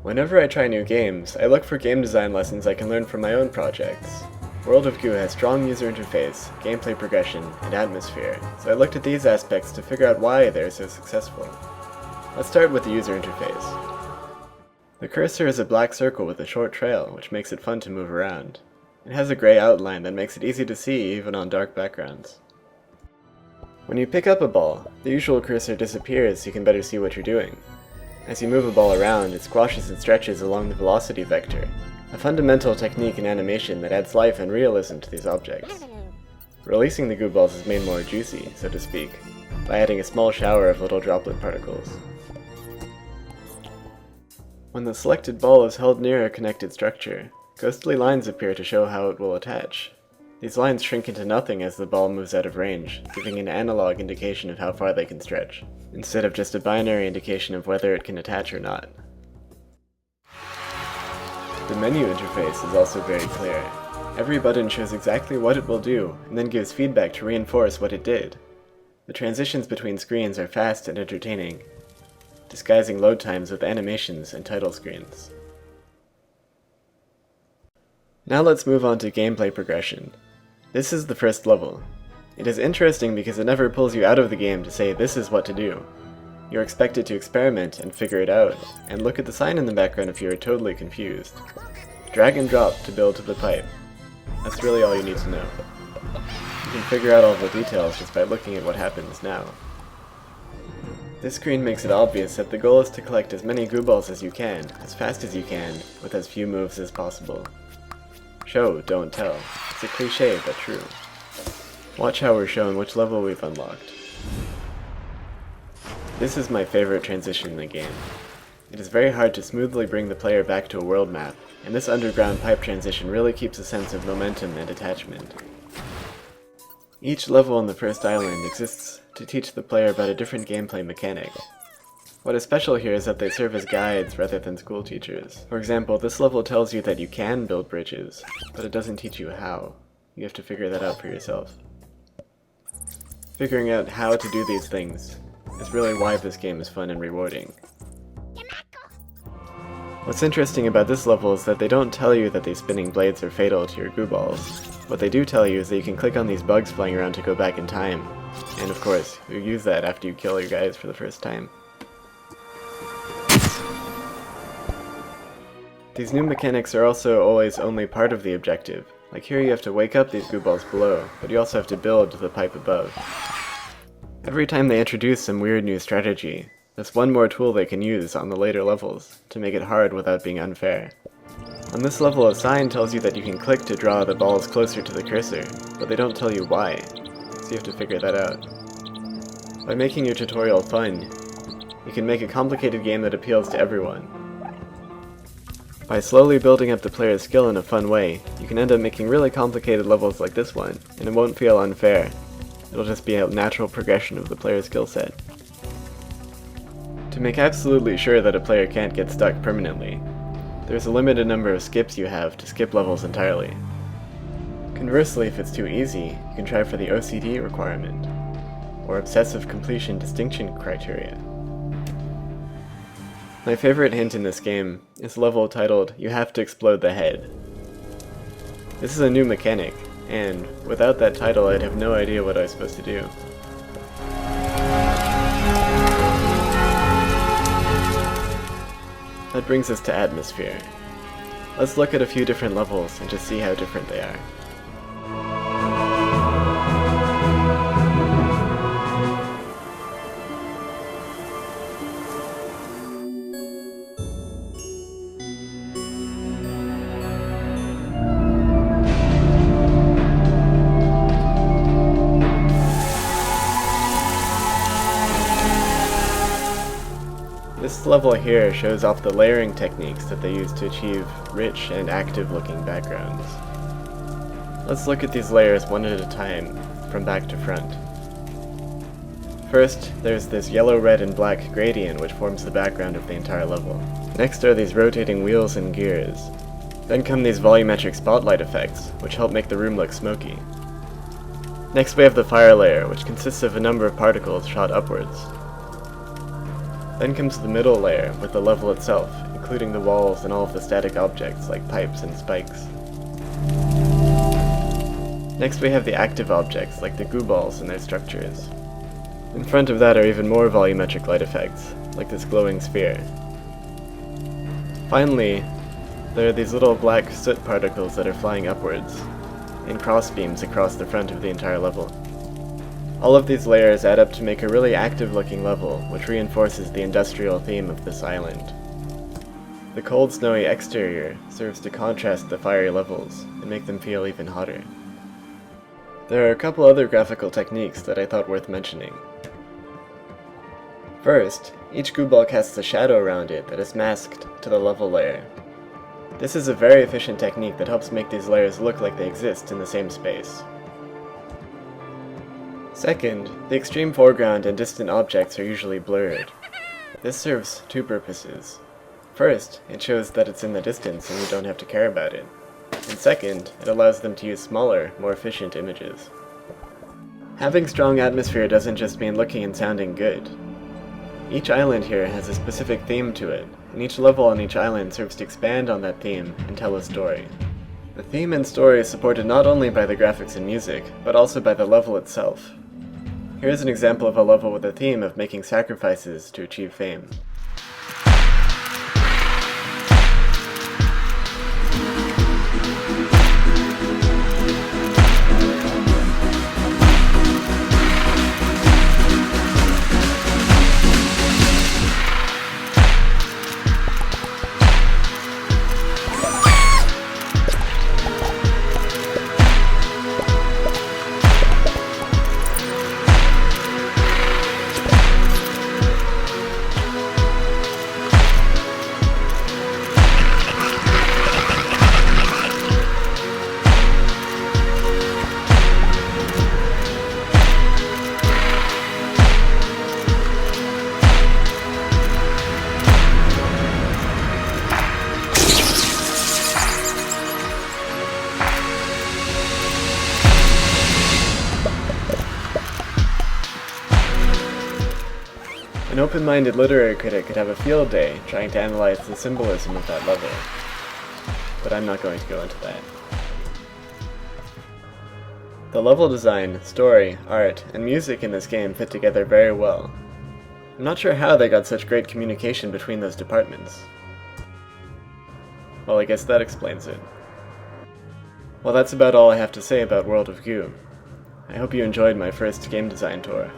Whenever I try new games, I look for game design lessons I can learn from my own projects. World of Goo has strong user interface, gameplay progression, and atmosphere, so I looked at these aspects to figure out why they're so successful. Let's start with the user interface. The cursor is a black circle with a short trail, which makes it fun to move around. It has a gray outline that makes it easy to see even on dark backgrounds. When you pick up a ball, the usual cursor disappears so you can better see what you're doing. As you move a ball around, it squashes and stretches along the velocity vector, a fundamental technique in animation that adds life and realism to these objects. Releasing the goo balls is made more juicy, so to speak, by adding a small shower of little droplet particles. When the selected ball is held near a connected structure, ghostly lines appear to show how it will attach. These lines shrink into nothing as the ball moves out of range, giving an analog indication of how far they can stretch, instead of just a binary indication of whether it can attach or not. The menu interface is also very clear. Every button shows exactly what it will do, and then gives feedback to reinforce what it did. The transitions between screens are fast and entertaining, disguising load times with animations and title screens. Now let's move on to gameplay progression. This is the first level. It is interesting because it never pulls you out of the game to say this is what to do. You're expected to experiment and figure it out, and look at the sign in the background if you are totally confused. Drag and drop to build to the pipe. That's really all you need to know. You can figure out all the details just by looking at what happens now. This screen makes it obvious that the goal is to collect as many goo balls as you can, as fast as you can, with as few moves as possible. Show, don't tell. It's a cliché, but true. Watch how we're shown which level we've unlocked. This is my favorite transition in the game. It is very hard to smoothly bring the player back to a world map, and this underground pipe transition really keeps a sense of momentum and attachment. Each level on the first island exists to teach the player about a different gameplay mechanic. What is special here is that they serve as guides rather than school teachers. For example, this level tells you that you can build bridges, but it doesn't teach you how. You have to figure that out for yourself. Figuring out how to do these things is really why this game is fun and rewarding. What's interesting about this level is that they don't tell you that these spinning blades are fatal to your goo balls. What they do tell you is that you can click on these bugs flying around to go back in time. And of course, you use that after you kill your guys for the first time. These new mechanics are also always only part of the objective. Like here you have to wake up these goo balls below, but you also have to build the pipe above. Every time they introduce some weird new strategy, that's one more tool they can use on the later levels, to make it hard without being unfair. On this level, a sign tells you that you can click to draw the balls closer to the cursor, but they don't tell you why, so you have to figure that out. By making your tutorial fun, you can make a complicated game that appeals to everyone. By slowly building up the player's skill in a fun way, you can end up making really complicated levels like this one, and it won't feel unfair. It'll just be a natural progression of the player's skill set. To make absolutely sure that a player can't get stuck permanently, there's a limited number of skips you have to skip levels entirely. Conversely, if it's too easy, you can try for the OCD requirement, or Obsessive Completion Distinction criteria. My favorite hint in this game is a level titled, "You have to explode the head." This is a new mechanic, and without that title I'd have no idea what I was supposed to do. That brings us to atmosphere. Let's look at a few different levels and just see how different they are. This level here shows off the layering techniques that they use to achieve rich and active looking backgrounds. Let's look at these layers one at a time, from back to front. First, there's this yellow, red, and black gradient which forms the background of the entire level. Next are these rotating wheels and gears. Then come these volumetric spotlight effects, which help make the room look smoky. Next we have the fire layer, which consists of a number of particles shot upwards. Then comes the middle layer with the level itself, including the walls and all of the static objects like pipes and spikes. Next we have the active objects like the goo balls and their structures. In front of that are even more volumetric light effects, like this glowing sphere. Finally, there are these little black soot particles that are flying upwards, in crossbeams across the front of the entire level. All of these layers add up to make a really active looking level, which reinforces the industrial theme of this island. The cold, snowy exterior serves to contrast the fiery levels and make them feel even hotter. There are a couple other graphical techniques that I thought worth mentioning. First, each goo ball casts a shadow around it that is masked to the level layer. This is a very efficient technique that helps make these layers look like they exist in the same space. Second, the extreme foreground and distant objects are usually blurred. This serves two purposes. First, it shows that it's in the distance and you don't have to care about it. And second, it allows them to use smaller, more efficient images. Having strong atmosphere doesn't just mean looking and sounding good. Each island here has a specific theme to it, and each level on each island serves to expand on that theme and tell a story. The theme and story is supported not only by the graphics and music, but also by the level itself. Here's an example of a level with a theme of making sacrifices to achieve fame. An open-minded literary critic could have a field day trying to analyze the symbolism of that level, but I'm not going to go into that. The level design, story, art, and music in this game fit together very well. I'm not sure how they got such great communication between those departments. Well, I guess that explains it. Well, that's about all I have to say about World of Goo. I hope you enjoyed my first game design tour.